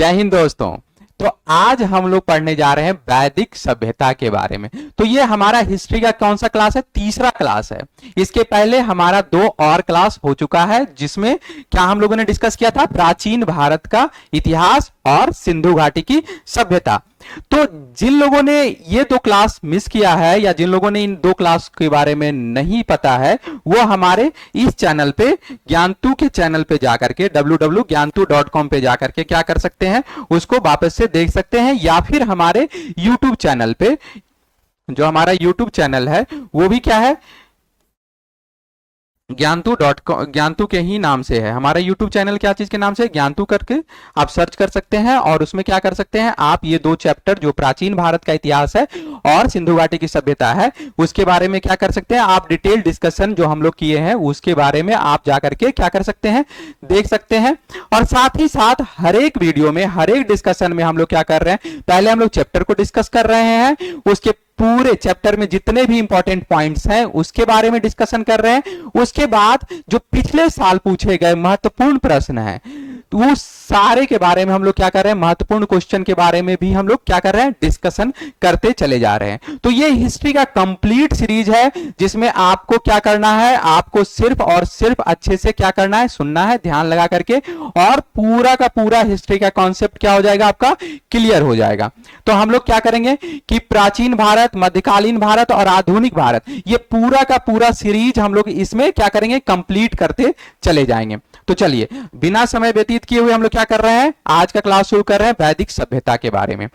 जय हिंद दोस्तों। तो आज हम लोग पढ़ने जा रहे हैं वैदिक सभ्यता के बारे में। तो ये हमारा हिस्ट्री का कौन सा क्लास है? तीसरा क्लास है। इसके पहले हमारा 2 और क्लास हो चुका है, जिसमें क्या हम लोगों ने डिस्कस किया था? प्राचीन भारत का इतिहास और सिंधु घाटी की सभ्यता। तो जिन लोगों ने ये 2 क्लास मिस किया है या जिन लोगों ने इन 2 क्लास के बारे में नहीं पता है, वो हमारे इस चैनल पे, ज्ञानतू के चैनल पे जाकर के www.gyantu.com पे जाकर के क्या कर सकते हैं, उसको वापस से देख सकते हैं, या फिर हमारे YouTube चैनल पे, जो हमारा YouTube चैनल है वो भी क्या है, ज्ञानतू के ही नाम से है। हमारा YouTube चैनल क्या चीज के नाम से? ज्ञानतू करके आप सर्च कर सकते हैं और उसमें क्या कर सकते हैं, आप ये 2 चैप्टर जो प्राचीन भारत का इतिहास है और सिंधु घाटी की सभ्यता है, उसके बारे में क्या कर सकते हैं, आप डिटेल डिस्कशन जो हम लोग किए हैं उसके बारे में आप जाकर के क्या कर सकते हैं, देख सकते हैं। और साथ ही साथ हर एक वीडियो में, हर एक डिस्कशन में हम लोग क्या कर रहे हैं, पहले हम लोग चैप्टर को डिस्कस कर रहे हैं, उसके पूरे चैप्टर में जितने भी इंपॉर्टेंट पॉइंट्स हैं उसके बारे में डिस्कशन कर रहे हैं। उसके बाद जो पिछले साल पूछे गए महत्वपूर्ण प्रश्न हैं, तो वो सारे के बारे में हम लोग क्या कर रहे हैं, महत्वपूर्ण क्वेश्चन के बारे में भी हम लोग क्या कर रहे हैं, डिस्कशन करते चले जा रहे हैं। तो ये हिस्ट्री का कंप्लीट सीरीज है, जिसमें आपको क्या करना है, आपको सिर्फ और सिर्फ अच्छे से क्या करना है, सुनना है ध्यान लगा करके, और पूरा का पूरा हिस्ट्री का कॉन्सेप्ट क्या हो जाएगा, आपका क्लियर हो जाएगा। तो हम लोग क्या करेंगे कि प्राचीन भारत, मध्यकालीन भारत और आधुनिक भारत, ये पूरा का पूरा सीरीज हम लोग इसमें क्या करेंगे, कंप्लीट करते चले जाएंगे। तो चलिए बिना समय व्यतीत किए हुए हम लोग क्या कर रहे हैं, आज का क्लास शुरू कर रहे हैं वैदिक सभ्यता के बारे में।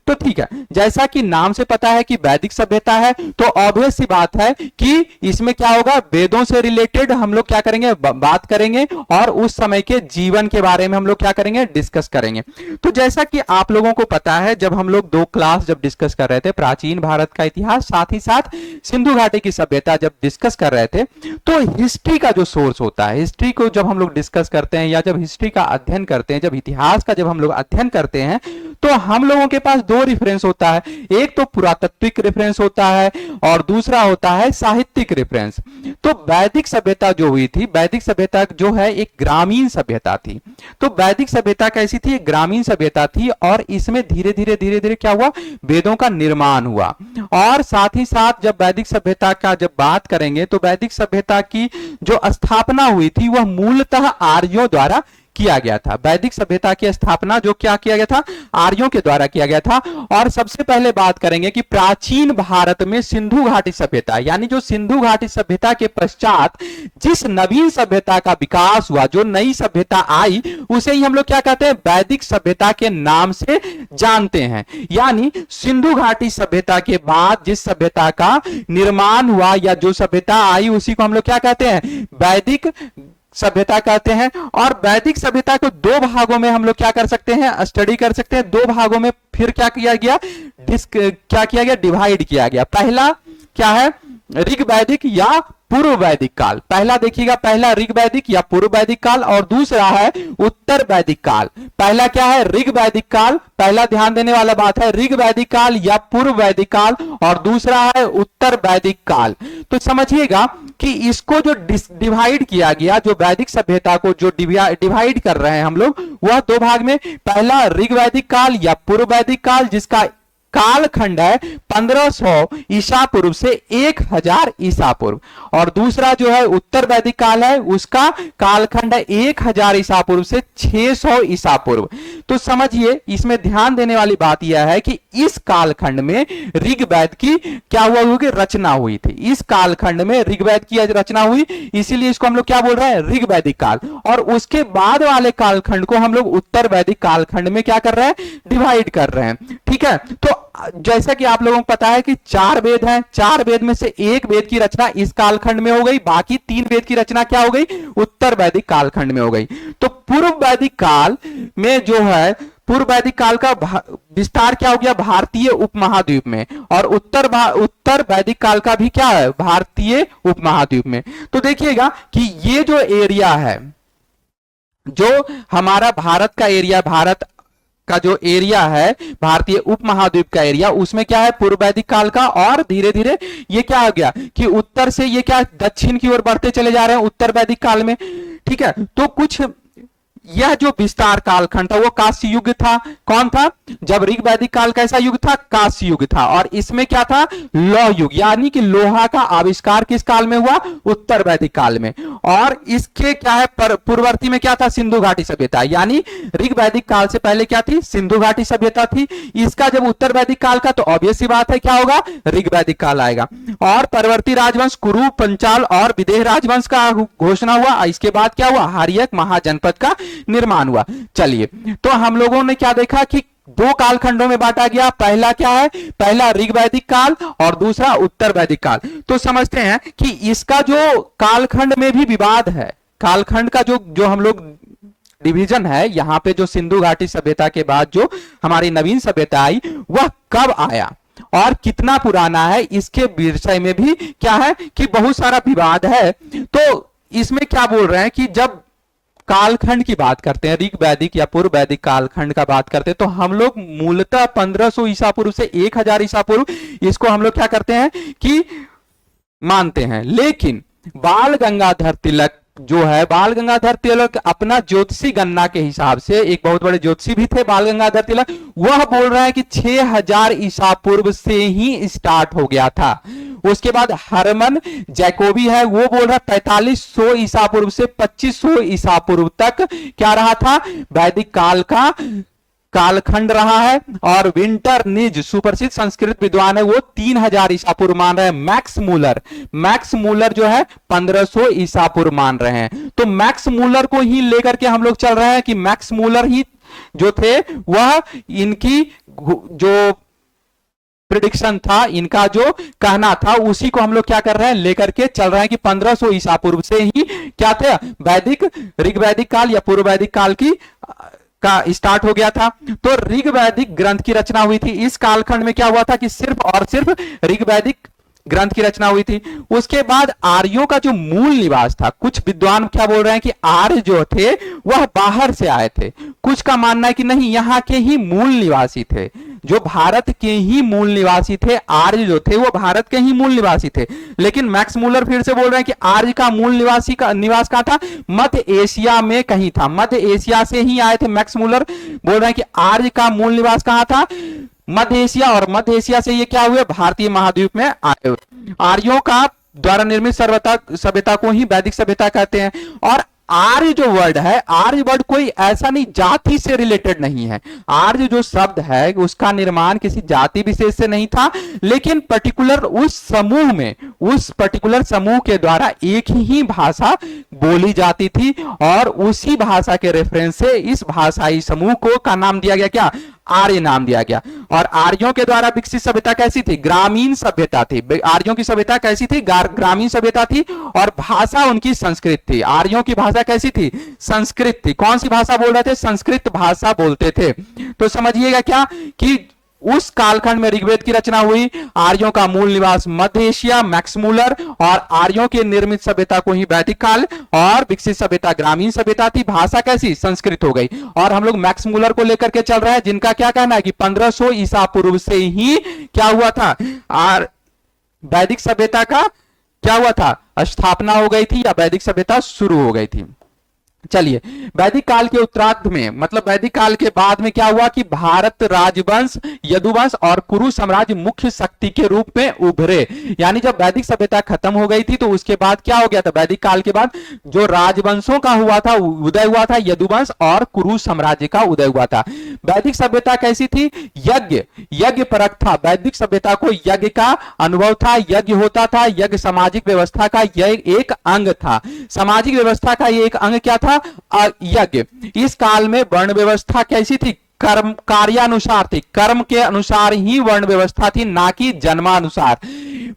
तो ठीक है, जैसा कि नाम से पता है कि वैदिक सभ्यता है, तो ऑब्वियस सी बात है कि इसमें क्या होगा, वेदों से रिलेटेड हम लोग क्या करेंगे, बात करेंगे, और उस समय के जीवन के बारे में हम लोग क्या करेंगे, डिस्कस करेंगे। तो जैसा कि आप लोगों को पता है, जब हम लोग 2 क्लास जब डिस्कस कर रहे थे, प्राचीन भारत का इतिहास साथ ही साथ सिंधु घाटी की सभ्यता जब डिस्कस कर रहे थे, तो हिस्ट्री का जो सोर्स होता है, हिस्ट्री को जब हम लोग डिस्कस करते हैं या जब हिस्ट्री का अध्ययन करते हैं, जब इतिहास का जब हम लोग अध्ययन करते हैं, तो हम लोगों के पास 2 रेफरेंस होता है। एक तो पुरातात्विक रेफरेंस होता है और दूसरा होता है साहित्यिक रेफरेंस। तो वैदिक सभ्यता जो हुई थी, वैदिक सभ्यता जो है एक ग्रामीण सभ्यता थी। तो वैदिक सभ्यता कैसी थी, एक ग्रामीण सभ्यता थी, और इसमें धीरे धीरे क्या हुआ, वेदों का निर्माण हुआ। और साथ ही साथ जब वैदिक सभ्यता का जब बात करेंगे, तो वैदिक सभ्यता की जो स्थापना हुई थी वह मूलतः आर्यों द्वारा किया गया था। वैदिक सभ्यता की स्थापना जो क्या किया गया था, आर्यों के द्वारा किया गया था। और सबसे पहले बात करेंगे कि प्राचीन भारत में सिंधु घाटी सभ्यता, यानी जो सिंधु घाटी सभ्यता के पश्चात जिस नवीन सभ्यता का विकास हुआ, जो नई सभ्यता आई, उसे ही हम लोग क्या कहते हैं, वैदिक सभ्यता के नाम से जानते हैं। यानी सिंधु घाटी सभ्यता के बाद जिस सभ्यता का निर्माण हुआ या जो सभ्यता आई, उसी को हम लोग क्या कहते हैं, वैदिक सभ्यता कहते हैं। और वैदिक सभ्यता को 2 भागों में हम लोग क्या कर सकते हैं, स्टडी कर सकते हैं। 2 भागों में फिर क्या किया गया, क्या किया गया, डिवाइड किया गया। पहला क्या है, ऋग वैदिक या पूर्व वैदिक काल। पहला देखिएगा, पहला ऋग वैदिक या पूर्व वैदिक काल, और दूसरा है उत्तर वैदिक काल। पहला क्या है, ऋग वैदिक काल, पहला ध्यान देने वाला बात है, ऋग वैदिक काल या पूर्व वैदिक काल, और दूसरा है उत्तर वैदिक काल। तो समझिएगा कि इसको जो डिवाइड किया गया, जो वैदिक सभ्यता को जो डिवाइड कर रहे हैं हम लोग, वह 2 भाग में, पहला ऋग वैदिक काल या पूर्व वैदिक काल, जिसका कालखंड है 1500 ईसा पूर्व से 1000 ईसा पूर्व, और दूसरा जो है उत्तर वैदिक काल है, उसका कालखंड है 1000 ईसा पूर्व से 600 ईसा पूर्व। तो समझिए इसमें ध्यान देने वाली बात यह है कि इस कालखंड में ऋग्वेद की क्या हुआ, होगी, रचना हुई थी। इस कालखंड में ऋग्वेद की रचना हुई, इसीलिए इसको हम लोग क्या बोल रहे हैं, ऋग्वैदिक काल। और उसके बाद वाले कालखंड को हम लोग उत्तर वैदिक कालखंड में क्या कर रहे हैं, डिवाइड कर रहे हैं। ठीक है, तो जैसा कि आप लोगों को पता है कि 4 वेद हैं, 4 वेद में से 1 वेद की रचना इस कालखंड में हो गई, बाकी 3 वेद की रचना क्या हो गई, उत्तर वैदिक कालखंड में हो गई। तो पूर्व वैदिक काल में जो है, पूर्व वैदिक काल का विस्तार क्या हो गया, भारतीय उपमहाद्वीप में, और उत्तर वैदिक काल का भी क्या है, भारतीय उपमहाद्वीप में। तो देखिएगा कि ये जो एरिया है, जो हमारा भारत का एरिया, भारत का जो एरिया है, भारतीय उपमहाद्वीप का एरिया, उसमें क्या है, पूर्व वैदिक काल का, और धीरे धीरे ये क्या हो गया कि उत्तर से ये क्या दक्षिण की ओर बढ़ते चले जा रहे हैं उत्तर वैदिक काल में। ठीक है, तो कुछ यह जो विस्तार कालखंड था वो कांस्य युग था। कौन था? जब ऋग वैदिक काल कैसा युग था? कांस्य युग था। और इसमें क्या था? लौह युग, यानी कि लोहा का आविष्कार किस काल में हुआ? उत्तर वैदिक काल में। और इसके क्या है पूर्ववर्ती में क्या था? सिंधु घाटी सभ्यता, यानी ऋग वैदिक काल से पहले क्या थी? सिंधु घाटी सभ्यता थी। इसका जब उत्तर वैदिक काल का, तो ऑब्वियस सी बात है क्या होगा? ऋग वैदिक काल आएगा। और परवर्ती राजवंश कुरु, पंचाल और विदेह राजवंश का घोषणा हुआ। इसके बाद क्या हुआ? हार्यक महाजनपद का निर्माण हुआ। चलिए, तो हम लोगों ने क्या देखा कि दो कालखंडों में बांटा गया। पहला क्या है? पहला ऋग वैदिक काल और दूसरा उत्तर वैदिक काल। तो समझते हैं कि इसका जो कालखंड में भी विवाद है, कालखंड का जो हम लोग डिवीजन है, यहां पे जो सिंधु घाटी सभ्यता के बाद जो हमारी नवीन सभ्यता आई, वह कब आया और कितना पुराना है, इसके विषय में भी क्या है कि बहुत सारा विवाद है। तो इसमें क्या बोल रहे हैं कि जब कालखंड की बात करते हैं, ऋग वैदिक या पूर्व वैदिक कालखंड का बात करते हैं, तो हम लोग मूलतः 1500 ईसा पूर्व से 1000 ईसा पूर्व इसको हम लोग क्या करते हैं कि मानते हैं। लेकिन बाल गंगाधर तिलक जो है, बाल गंगाधर तिलक अपना ज्योतिषी गणना के हिसाब से, एक बहुत बड़े ज्योतिषी भी थे बाल गंगाधर तिलक, वह बोल रहा है कि 6000 ईसा पूर्व से ही स्टार्ट हो गया था। उसके बाद हरमन जैकोबी है, वो बोल रहा 4500 ईसा पूर्व से 2500 ईसा पूर्व तक क्या रहा था? वैदिक काल का कालखंड रहा है। और विंटर निज सुप्रसिद्ध संस्कृत विद्वान है, वो 3000 ईसा पूर्व मान रहे हैं। मैक्स मूलर जो है 1500 ईसा पूर्व मान रहे हैं। तो मैक्स मूलर को ही लेकर के हम लोग चल रहे हैं कि मैक्स मूलर ही जो थे वह इनकी जो प्रिडिक्शन था, इनका जो कहना था, उसी को हम लोग क्या कर रहे हैं? लेकर के चल रहे हैं कि 1500 ईसा पूर्व से ही क्या थे? वैदिक ऋग वैदिक काल या पूर्व वैदिक काल का स्टार्ट हो गया था। तो ऋग वैदिक ग्रंथ की रचना हुई थी। इस कालखंड में क्या हुआ था कि सिर्फ और सिर्फ ऋग वैदिक ग्रंथ की रचना हुई थी। उसके बाद आर्यों का जो मूल निवास था, कुछ विद्वान क्या बोल रहे हैं कि आर्य जो थे वह बाहर से आए थे। कुछ का मानना है कि नहीं, यहां के ही मूल निवासी थे, जो भारत के ही मूल निवासी थे। आर्य जो थे वो भारत के ही मूल निवासी थे। लेकिन मैक्स मूलर फिर से बोल रहे हैं कि आर्य का मूल निवास कहां था? मध्य एशिया में कहीं था। मध्य एशिया से ही आए थे। मैक्स मूलर बोल रहे हैं कि आर्य का मूल निवास कहां था? मध्य एशिया। और मध्य एशिया से ये क्या हुए? भारतीय महाद्वीप में आए हुए। आर्यों का द्वारा निर्मित सभ्यता को ही वैदिक सभ्यता कहते हैं। और आर्य जो वर्ड है, आर्य वर्ड कोई ऐसा नहीं जाति से रिलेटेड नहीं है। आर्य जो शब्द है उसका निर्माण किसी जाति विशेष से नहीं था, लेकिन पर्टिकुलर उस समूह में, उस पर्टिकुलर समूह के द्वारा एक ही भाषा बोली जाती थी और उसी भाषा के रेफरेंस से इस भाषाई समूह को का नाम दिया गया क्या? आर्य नाम दिया गया। और आर्यों के द्वारा विकसित सभ्यता कैसी थी? ग्रामीण सभ्यता थी। आर्यों की सभ्यता कैसी थी? ग्रामीण सभ्यता थी। और भाषा उनकी संस्कृत थी। आर्यों की भाषा कैसी थी? संस्कृत थी। कौन सी भाषा बोल रहे थे? संस्कृत भाषा बोलते थे। तो समझिएगा क्या कि उस कालखंड में ऋग्वेद की रचना हुई। आर्यों का मूल निवास मध्य एशिया, मैक्स मूलर, और आर्यों के निर्मित सभ्यता को ही वैदिक काल, और विकसित सभ्यता ग्रामीण सभ्यता थी। भाषा कैसी? संस्कृत हो गई। और हम लोग मैक्स मूलर को लेकर के चल रहे हैं, जिनका क्या कहना है कि 1500 ईसा पूर्व से ही क्या हुआ था? और वैदिक सभ्यता का क्या हुआ था? स्थापना हो गई थी या वैदिक सभ्यता शुरू हो गई थी। चलिए, वैदिक काल के उत्तरार्ध में, मतलब वैदिक काल के बाद में क्या हुआ कि भारत राजवंश, यदुवंश और कुरु साम्राज्य मुख्य शक्ति के रूप में उभरे। यानी जब वैदिक सभ्यता खत्म हो गई थी तो उसके बाद क्या हो गया था? वैदिक काल के बाद जो राजवंशों का हुआ था, उदय हुआ था, यदुवंश और कुरु साम्राज्य का उदय हुआ था। वैदिक सभ्यता कैसी थी? यज्ञ परक था। वैदिक सभ्यता को यज्ञ का अनुभव था। यज्ञ होता था। यज्ञ सामाजिक व्यवस्था का यह एक अंग था। सामाजिक व्यवस्था का यह एक अंग क्या था? यज्ञ। इस काल में वर्ण व्यवस्था कैसी थी? कर्म कार्यानुसार थी। कर्म के अनुसार ही वर्ण व्यवस्था थी, ना कि जन्मानुसार।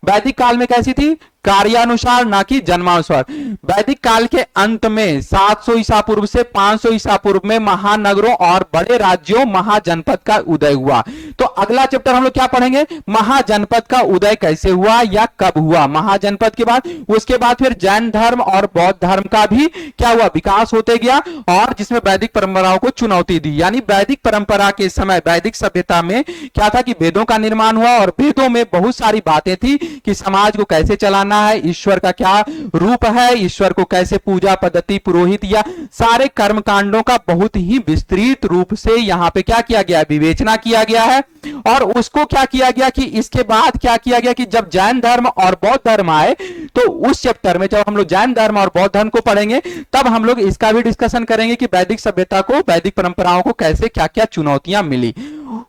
वैदिक काल में कैसी थी? कार्यानुसार, ना कि जन्मानुसार। वैदिक काल के अंत में 700 ईसा पूर्व से 500 ईसा पूर्व में महानगरों और बड़े राज्यों, महाजनपद का उदय हुआ। तो अगला चैप्टर हम लोग क्या पढ़ेंगे? महाजनपद का उदय कैसे हुआ या कब हुआ। महाजनपद के बाद, उसके बाद फिर जैन धर्म और बौद्ध धर्म का भी क्या हुआ? विकास होते गया, और जिसमें वैदिक परंपराओं को चुनौती दी। यानी वैदिक परंपरा के समय वैदिक सभ्यता में क्या था कि वेदों का निर्माण हुआ, और वेदों में बहुत सारी बातें थी कि समाज को कैसे चलाना क्या है, ईश्वर का क्या रूप है, ईश्वर को कैसे पूजा पद्धति, पुरोहित या सारे कर्म कांडों का बहुत ही विस्तृत रूप से यहाँ पे क्या किया गया है, विवेचना किया गया है। और उसको क्या किया गया कि इसके बाद क्या किया गया कि जब जैन धर्म और बौद्ध धर्म आए तो उस चैप्टर में जब हम लोग जैन धर्म और बौद्ध धर्म को पढ़ेंगे तब हम लोग इसका भी डिस्कशन करेंगे कि वैदिक सभ्यता को, वैदिक परंपराओं को कैसे क्या क्या चुनौतियां मिली।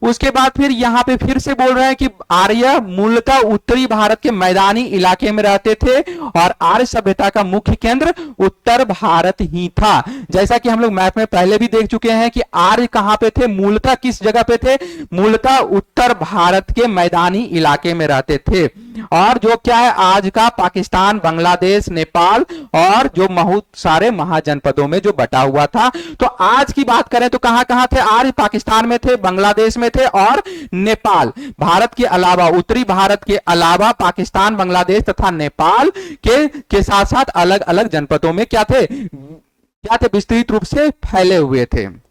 उसके बाद फिर यहां पे फिर से बोल रहे हैं कि आर्य मूलतः उत्तरी भारत के मैदानी इलाके में रहते थे और आर्य सभ्यता का मुख्य केंद्र उत्तर भारत ही था। जैसा कि हम लोग मैप में पहले भी देख चुके हैं कि आर्य कहां पे थे, मूलतः किस जगह पे थे, मूलतः उत्तर भारत के मैदानी इलाके में रहते थे और जो क्या है आज का पाकिस्तान, बांग्लादेश, नेपाल और जो बहुत सारे महाजनपदों में जो बटा हुआ था। तो आज की बात करें तो कहां कहां थे आर्य, पाकिस्तान में थे, बांग्लादेश में थे और नेपाल। भारत के अलावा, उत्तरी भारत के अलावा पाकिस्तान, बांग्लादेश तथा नेपाल के साथ साथ अलग अलग जनपदों में क्या थे, विस्तृत रूप से फैले हुए थे।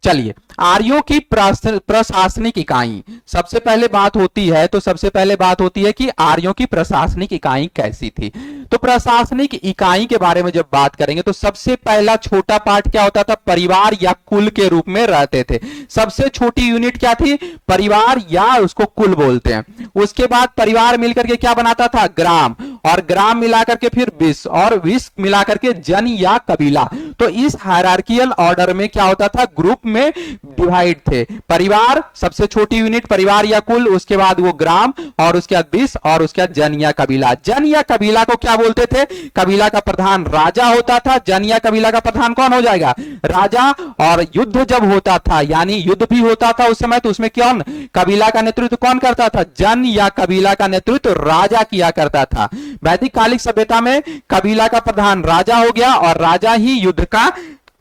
चलिए, आर्यों की प्रशासनिक इकाई सबसे पहले बात होती है, तो सबसे पहले बात होती है कि आर्यों की प्रशासनिक इकाई कैसी थी। तो प्रशासनिक इकाई के बारे में जब बात करेंगे तो सबसे पहला छोटा पार्ट क्या होता था, परिवार या कुल के रूप में रहते थे। सबसे छोटी यूनिट क्या थी, परिवार या उसको कुल बोलते हैं। उसके बाद परिवार मिलकर के क्या बनाता था, ग्राम, और ग्राम मिलाकर के फिर विश्व, और विश्व मिलाकर के जन या कबीला। तो इस हायरार्कियल ऑर्डर में क्या होता था, ग्रुप में डिवाइड थे। परिवार सबसे छोटी यूनिट, परिवार या कुल, उसके बाद वो ग्राम, और उसके बाद विश्व, और उसके बाद जन या कबीला। जन या कबीला को क्या बोलते थे, कबीला का प्रधान राजा होता था। जन या कबीला का प्रधान कौन हो जाएगा, राजा। और युद्ध जब होता था, यानी युद्ध भी होता था उस समय, तो उसमें कौन, कबीला का नेतृत्व कौन करता था, जन या कबीला का नेतृत्व राजा किया करता था। वैदिक कालिक सभ्यता में कबीला का प्रधान राजा हो गया और राजा ही युद्ध का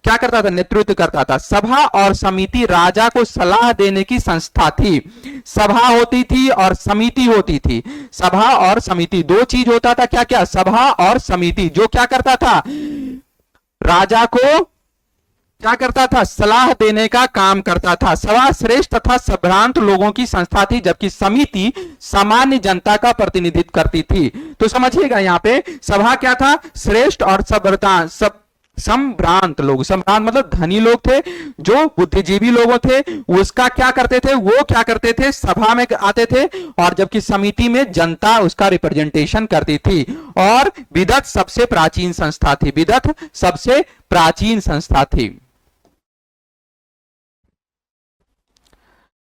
क्या करता था, नेतृत्व करता था। सभा और समिति राजा को सलाह देने की संस्था थी। सभा होती थी और समिति होती थी। सभा और समिति दो चीज होता था, क्या क्या, सभा और समिति, जो क्या करता था, राजा को क्या करता था, सलाह देने का काम करता था। सभा श्रेष्ठ तथा संभ्रांत लोगों की संस्था थी, जबकि समिति सामान्य जनता का प्रतिनिधित्व करती थी। तो समझिएगा यहाँ पे सभा क्या था, श्रेष्ठ और संभ्रांत लोग। संभ्रांत मतलब धनी लोग थे, जो बुद्धिजीवी लोगों थे, उसका क्या करते थे, वो क्या करते थे, सभा में आते थे, और जबकि समिति में जनता उसका रिप्रेजेंटेशन करती थी। और विदत सबसे प्राचीन संस्था थी, विदत सबसे प्राचीन संस्था थी।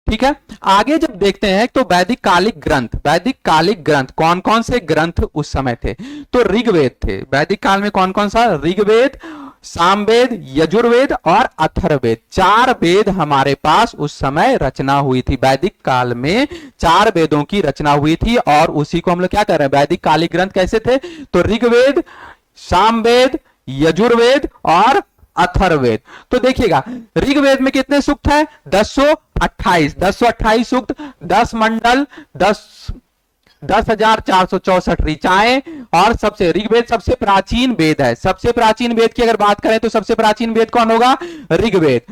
ठीक है, आगे जब देखते हैं तो वैदिक कालिक ग्रंथ, वैदिक कालिक ग्रंथ कौन कौन से ग्रंथ उस समय थे, तो ऋग्वेद थे। वैदिक काल में कौन कौन सा, ऋग्वेद, सामवेद, यजुर्वेद और अथर्ववेद, 4 वेद हमारे पास उस समय रचना हुई थी। वैदिक काल में 4 वेदों की रचना हुई थी और उसी को हम लोग क्या कर रहे हैं, वैदिक कालिक ग्रंथ कैसे थे, तो ऋग्वेद, सामवेद, यजुर्वेद और अथर्ववेद। तो देखिएगा ऋग्वेद में कितने सूक्त हैं, 1028 सूक्त, 10 मंडल, 10,464 ऋचाएं, और सबसे ऋग्वेद सबसे प्राचीन वेद है। सबसे प्राचीन वेद की अगर बात करें तो सबसे प्राचीन वेद कौन होगा, ऋग्वेद।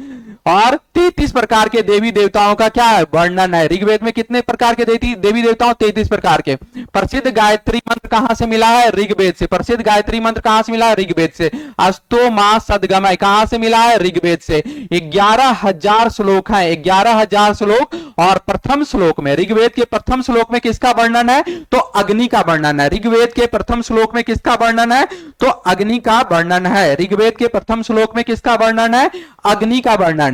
और 33 प्रकार के देवी देवताओं का क्या है, वर्णन है। ऋग्वेद में कितने प्रकार के देवी देवताओं, 33 प्रकार के। प्रसिद्ध गायत्री मंत्र कहां से मिला है, ऋग्वेद से। प्रसिद्ध गायत्री मंत्र कहां से मिला है, ऋग्वेद से। अस्तो मा सदगमय कहां से मिला है, ऋग्वेद से। 11,000 श्लोक हैं, 11,000 श्लोक। और प्रथम श्लोक में, ऋग्वेद के प्रथम श्लोक में किसका वर्णन है, तो अग्नि का वर्णन है। ऋग्वेद के प्रथम श्लोक में किसका वर्णन है, तो अग्नि का वर्णन है। ऋग्वेद के प्रथम श्लोक में किसका वर्णन है, अग्नि का वर्णन है।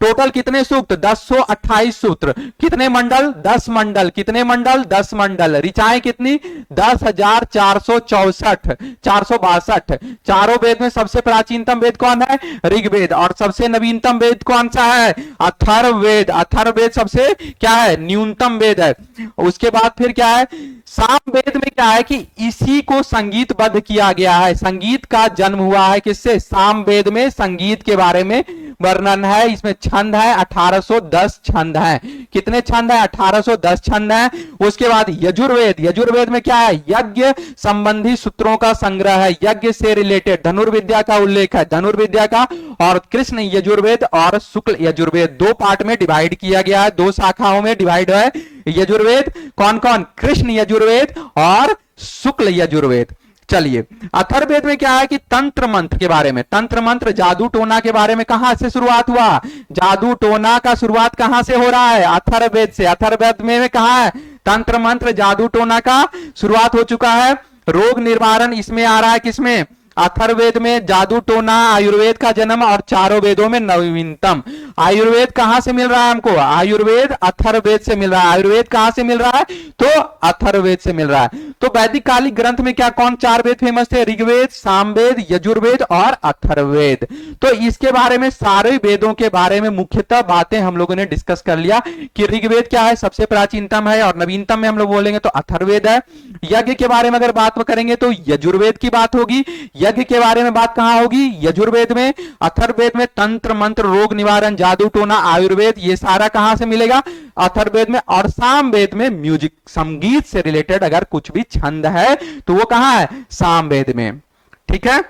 टोटल कितने सूक्त, 1028 सूत्र। कितने मंडल, 10 मंडल। कितने मंडल, 10 मंडल। ऋचाएं कितनी, 10,464, 462। चारों वेद में सबसे प्राचीनतम वेद कौन है, ऋग्वेद। और सबसे नवीनतम वेद कौन सा है, अथर्ववेद। अथर्ववेद सबसे क्या है, न्यूनतम वेद है। उसके बाद फिर क्या है, सामवेद में क्या है कि इसी को संगीतबद्ध किया गया है। संगीत का जन्म हुआ है किससे, सामवेद में संगीत के बारे में वर्णन है, इसमें छंद है 1810 छंद है। कितने छंद है? 1810 छंद है। उसके बाद यजुर्वेद, यजुर्वेद में क्या है? यज्ञ संबंधी सूत्रों का संग्रह है, यज्ञ से रिलेटेड धनुर्विद्या का उल्लेख है, धनुर्विद्या का। और कृष्ण यजुर्वेद और शुक्ल यजुर्वेद दो पार्ट में डिवाइड किया गया है, दो शाखाओं में डिवाइड है यजुर्वेद। कौन कौन? कृष्ण यजुर्वेद और शुक्ल यजुर्वेद। चलिए, अथर्ववेद में क्या है कि तंत्र मंत्र के बारे में, तंत्र मंत्र जादू टोना के बारे में कहां से शुरुआत हुआ? जादू टोना का शुरुआत कहां से हो रहा है? अथर्ववेद से। अथर्ववेद में कहा है? तंत्र मंत्र जादू टोना का शुरुआत हो चुका है। रोग निवारण इसमें आ रहा है, किसमें? अथर्ववेद में। जादू टोना, आयुर्वेद का जन्म और चारों वेदों में नवीनतम। आयुर्वेद कहां से मिल रहा है हमको? आयुर्वेद अथर्ववेद से मिल रहा है। आयुर्वेद कहां से मिल रहा है? तो अथर्ववेद से मिल रहा है। तो वैदिक कालिक ग्रंथ में क्या कौन चार वेद फेमस थे? ऋग्वेद, सामवेद, यजुर्वेद और अथर्ववेद। तो इसके बारे में, सारे वेदों के बारे में मुख्यतः बातें हम लोगों ने डिस्कस कर लिया कि ऋग्वेद क्या है? सबसे प्राचीनतम है, और नवीनतम में हम लोग बोलेंगे तो अथर्ववेद है। यज्ञ के बारे में अगर बात करेंगे तो यजुर्वेद की बात होगी। यज्ञ के बारे में बात कहां होगी? यजुर्वेद में। अथर्ववेद में तंत्र मंत्र, रोग निवारण, जादू टोना, आयुर्वेद, ये सारा कहां से मिलेगा? अथर्ववेद में। और सामवेद में म्यूजिक, संगीत से रिलेटेड अगर कुछ भी छंद है तो वो कहां है? सामवेद में। ठीक है,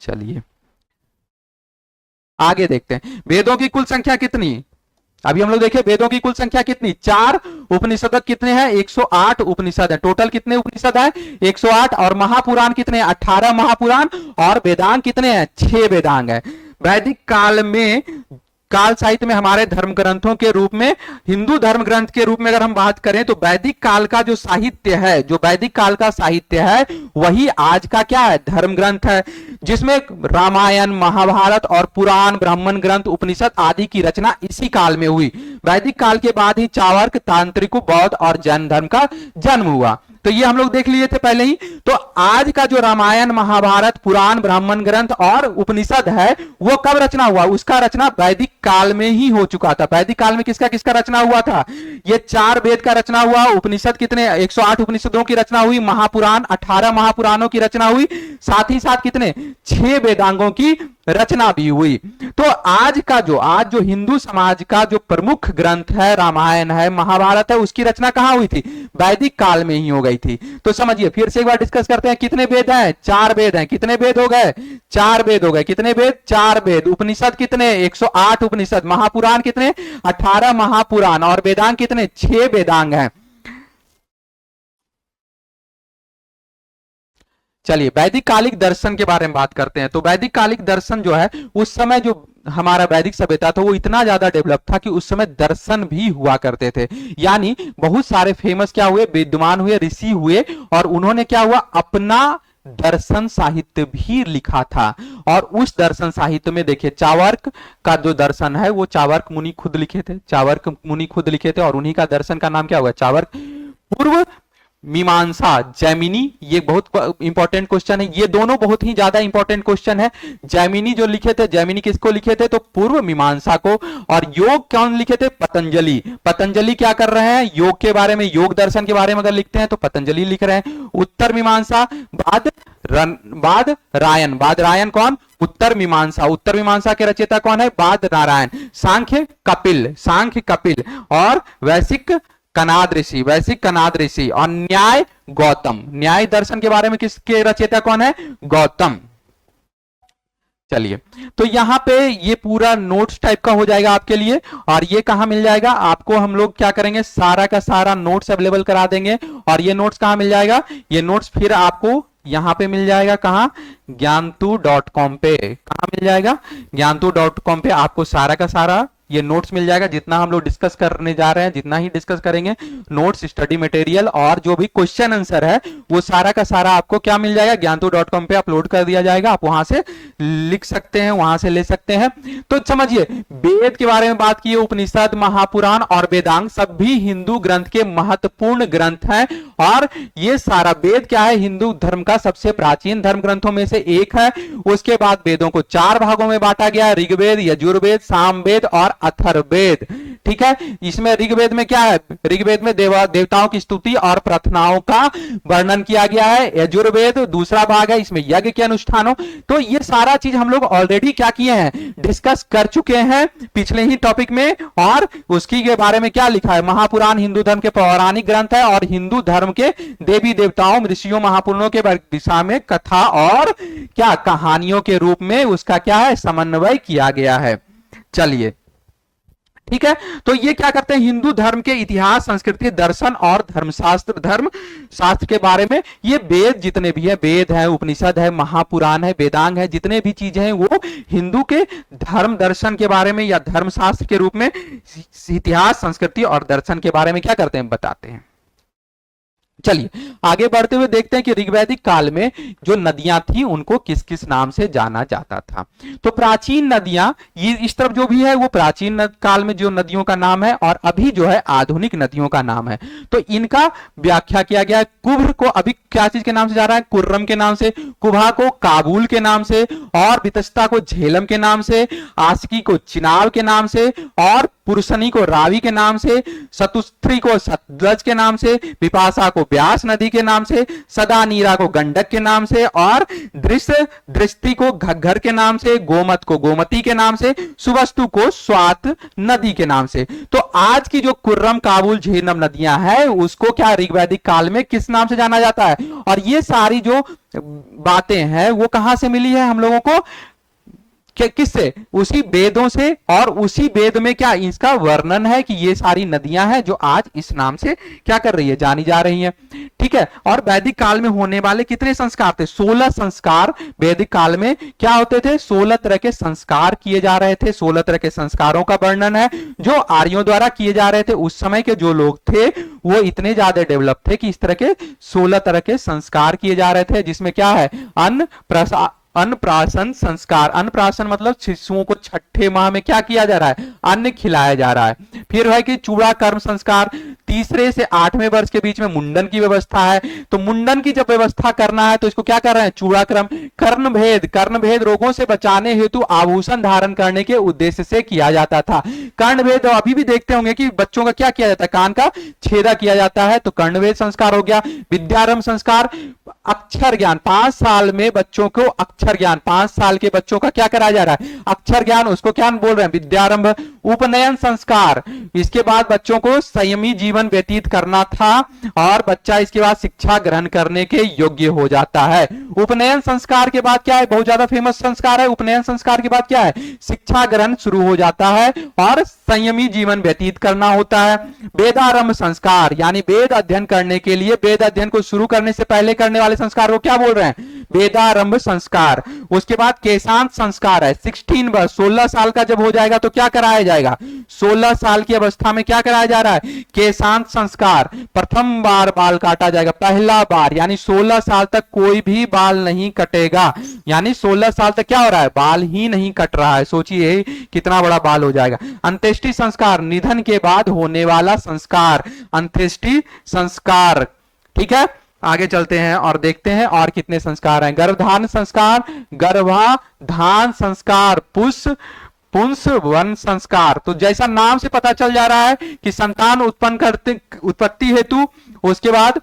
चलिए आगे देखते हैं। वेदों की कुल संख्या कितनी? अभी हम लोग देखें वेदों की कुल संख्या कितनी? 4। उपनिषद कितने हैं? 108 उपनिषद है। टोटल कितने उपनिषद है? 108। और महापुराण कितने? 18 महापुराण। और वेदांग कितने हैं? 6 वेदांग है। वैदिक काल में, काल साहित्य में हमारे धर्म ग्रंथों के रूप में, हिंदू धर्म ग्रंथ के रूप में अगर हम बात करें तो वैदिक काल का जो साहित्य है, जो वैदिक काल का साहित्य है, वही आज का क्या है? धर्म ग्रंथ है, जिसमें रामायण, महाभारत और पुराण, ब्राह्मण ग्रंथ, उपनिषद आदि की रचना इसी काल में हुई। वैदिक काल के बाद ही चार्वाक, तांत्रिक, बौद्ध और जैन धर्म का जन्म हुआ। तो ये हम लोग देख लिए थे पहले ही। तो आज का जो रामायण, महाभारत, पुराण, ब्राह्मण ग्रंथ और उपनिषद है, वो कब रचना हुआ? उसका रचना वैदिक काल में ही हो चुका था। वैदिक काल में किसका किसका रचना हुआ था? ये 4 वेद का रचना हुआ। उपनिषद कितने? 108 उपनिषदों की रचना हुई। महापुराण 18 महापुराणों की रचना हुई। साथ ही साथ कितने? 6 वेदांगों की रचना भी हुई। तो आज जो हिंदू समाज का जो प्रमुख ग्रंथ है, रामायण है, महाभारत है, उसकी रचना कहां हुई थी? वैदिक काल में ही हो गई थी। तो समझिए, फिर से एक बार डिस्कस करते हैं। कितने वेद हैं? 4 वेद हैं। कितने वेद हो गए? 4 वेद हो गए। कितने वेद? 4 वेद। उपनिषद कितने? 108 उपनिषद। महापुराण कितने? 18 महापुराण। और वेदांग कितने? 6 वेदांग हैं। चलिए, वैदिक कालिक दर्शन के बारे में बात करते हैं। तो वैदिक कालिक दर्शन जो है, उस समय जो हमारा वैदिक सभ्यता था वो इतना ज्यादा डेवलप था कि उस समय दर्शन भी हुआ करते थे। यानी बहुत सारे फेमस क्या हुए? विद्वान हुए, ऋषि हुए, और उन्होंने क्या हुआ? अपना दर्शन साहित्य भी लिखा था। और उस दर्शन साहित्य में देखिए, चार्वाक का जो दर्शन है वो चार्वाक मुनि खुद लिखे थे। चार्वाक मुनि खुद लिखे थे, और उन्हीं का दर्शन का नाम क्या हुआ? चार्वाक। पूर्व मीमांसा, जैमिनी, ये बहुत इंपॉर्टेंट क्वेश्चन है। ये दोनों बहुत ही ज्यादा इंपॉर्टेंट क्वेश्चन है। जैमिनी जो लिखे थे, जैमिनी किसको लिखे थे? तो पूर्व मीमांसा को। और योग कौन लिखे थे? पतंजलि। पतंजलि क्या कर रहे हैं? योग के बारे में, योग दर्शन के बारे में अगर लिखते हैं तो पतंजलि लिख रहे हैं। उत्तर मीमांसा, बाद रायन कौन? उत्तर मीमांसा। उत्तर मीमांसा के रचयिता कौन है? बाद नारायण। सांख्य कपिल। और वैशिक कनाद ऋषि। और न्याय गौतम। न्याय दर्शन के बारे में किसके रचयिता कौन है? गौतम। चलिए, तो यहां पे ये पूरा नोट्स टाइप का हो जाएगा आपके लिए। और ये कहां मिल जाएगा आपको? हम लोग क्या करेंगे, सारा का सारा नोट्स अवेलेबल करा देंगे। और ये नोट्स कहां मिल जाएगा? ये नोट्स फिर आपको यहां पे मिल जाएगा। कहां? ज्ञानतु.com पे। कहां मिल जाएगा? ज्ञानतु.com पे आपको सारा का सारा ये नोट्स मिल जाएगा। जितना हम लोग डिस्कस करने जा रहे हैं, जितना ही डिस्कस करेंगे, नोट्स, स्टडी मटेरियल और जो भी क्वेश्चन आंसर है, वो सारा का सारा आपको क्या मिल जाएगा? ज्ञानतु.com पे अपलोड कर दिया जाएगा। आप वहां से लिख सकते हैं, वहां से ले सकते हैं। तो समझिए, वेद के बारे में बात की, उपनिषद, महापुराण और वेदांग सभी हिंदू ग्रंथ के महत्वपूर्ण ग्रंथ हैं। और ये सारा वेद क्या है? हिंदू धर्म का सबसे प्राचीन धर्म ग्रंथों में से एक है। उसके बाद वेदों को 4 भागों में बांटा गया है: ऋग्वेद, यजुर्वेद, सामवेद और अथर्ववेद। ठीक है। इसमें ऋग्वेद में क्या है, ऋग्वेद में देवताओं की स्तुति और प्रार्थनाओं का वर्णन किया गया है। यजुर्वेद दूसरा भाग है, इसमें यज्ञ के अनुष्ठानों। तो ये सारा चीज हम लोग ऑलरेडी क्या किए हैं, डिस्कस कर चुके हैं पिछले ही टॉपिक में। और उसकी के बारे में क्या लिखा है, महापुराण हिंदू धर्म के पौराणिक ग्रंथ है और हिंदू धर्म के देवी देवताओं, ऋषियों, महापुरुषों के दिशा में कथा और क्या कहानियों के रूप में उसका क्या है, समन्वय किया गया है। चलिए ठीक है। तो ये क्या करते हैं, हिंदू धर्म के इतिहास, संस्कृति, दर्शन और धर्मशास्त्र, धर्म शास्त्र के बारे में। ये वेद जितने भी है, वेद है, उपनिषद है, महापुराण है, वेदांग है, जितने भी चीजें हैं वो हिंदू के धर्म दर्शन के बारे में या धर्मशास्त्र के रूप में इतिहास, संस्कृति और दर्शन के बारे में क्या करते हैं, बताते हैं। चलिए आगे बढ़ते हुए देखते हैं कि ऋग्वैदिक काल में जो नदियां थी उनको किस किस नाम से जाना जाता था। तो प्राचीन नदियां, ये इस तरफ जो भी है वो प्राचीन काल में जो नदियों का नाम है, और अभी जो है आधुनिक नदियों का नाम है। तो इनका व्याख्या किया गया है। कुब्र को अभी क्या चीज के नाम से जा रहा है, कुर्रम के नाम से, कुभा को काबुल के नाम से, और बितस्ता को झेलम के नाम से, आसकी को चिनाब के नाम से, और पुरुषनी को रावी के नाम से, सतुस्त्री को सतलज के नाम से, विपाशा को ब्यास नदी के नाम से, सदा नीरा को गंडक के नाम से, और दृष्टि को घग्घर के नाम से, गोमत को गोमती के नाम से, सुवस्तु को स्वात नदी के नाम से। तो आज की जो कुर्रम, काबुल, झेलम नदियां हैं उसको क्या ऋग्वैदिक काल में किस नाम से जाना जाता है। और ये सारी जो बातें हैं वो कहां से मिली है हम लोगों को, किससे, उसी वेदों से। और उसी वेद में क्या इसका वर्णन है कि ये सारी नदियां हैं जो आज इस नाम से क्या कर रही है, जानी जा रही हैं। ठीक है। और वैदिक काल में होने वाले कितने संस्कार थे, 16 संस्कार। वैदिक काल में क्या होते थे, 16 तरह के संस्कार किए जा रहे थे। 16 तरह के संस्कारों का वर्णन है जो आर्यों द्वारा किए जा रहे थे। उस समय के जो लोग थे वो इतने ज्यादा डेवलप थे कि इस तरह के 16 तरह के संस्कार किए जा रहे थे, जिसमें क्या है, अन्नप्राशन संस्कार। अन्नप्राशन मतलब शिशुओं को छठे माह में क्या किया जा रहा है, अन्न खिलाया जा रहा है। फिर है कि चूड़ा कर्म संस्कार, तीसरे से 8वें वर्ष के बीच में मुंडन की व्यवस्था है। तो मुंडन की जब व्यवस्था करना है तो इसको क्या कर रहे हैं, चूड़ा क्रम। कर्णभेद रोगों से बचाने हेतु आभूषण धारण करने के उद्देश्य से किया जाता था। कर्णभेद अभी भी देखते होंगे कि बच्चों का क्या किया जाता है, कान का छेदा किया जाता है, तो कर्णभेद संस्कार हो गया। विद्यारंभ संस्कार, अक्षर ज्ञान, 5 साल में बच्चों को अक्षर ज्ञान, 5 साल के बच्चों का क्या कराया जा रहा है, अक्षर ज्ञान, उसको क्या बोल रहे हैं, विद्यारंभ। उपनयन संस्कार, इसके बाद बच्चों को संयमी जीवन व्यतीत करना था और बच्चा इसके बाद शिक्षा ग्रहण करने के योग्य हो जाता है। उपनयन संस्कार के बाद क्या है, बहुत ज्यादा फेमस संस्कार है। उपनयन संस्कार के बाद क्या है, शिक्षा ग्रहण शुरू हो जाता है और संयमी जीवन व्यतीत करना होता है। वेदारंभ संस्कार, यानी वेद अध्ययन करने के लिए, वेद अध्ययन को शुरू करने से पहले करने वाले संस्कार को क्या बोल रहे हैं, वेदारंभ संस्कार। उसके बाद केशांत संस्कार है, 16 वर्ष, 16 साल का जब हो जाएगा तो क्या कराया जाएगा, 16 साल की अवस्था में क्या कराया जा रहा है, केशांत संस्कार। प्रथम बार बाल काटा जाएगा, पहला बार, यानी 16 साल तक कोई भी बाल नहीं कटेगा। यानी 16 साल तक क्या हो रहा है, बाल ही नहीं कट रहा है। सोचिए कितना बड़ा बाल हो जाएगा। अंत्येष्टि संस्कार, निधन के बाद होने वाला संस्कार, अंत्येष्टि संस्कार। ठीक है, आगे चलते हैं और देखते हैं और कितने संस्कार हैं। गर्भधारण संस्कार, गर्भाधान संस्कार, पुंसवन संस्कार। तो जैसा नाम से पता चल जा रहा है कि संतान उत्पत्ति हेतु, उसके बाद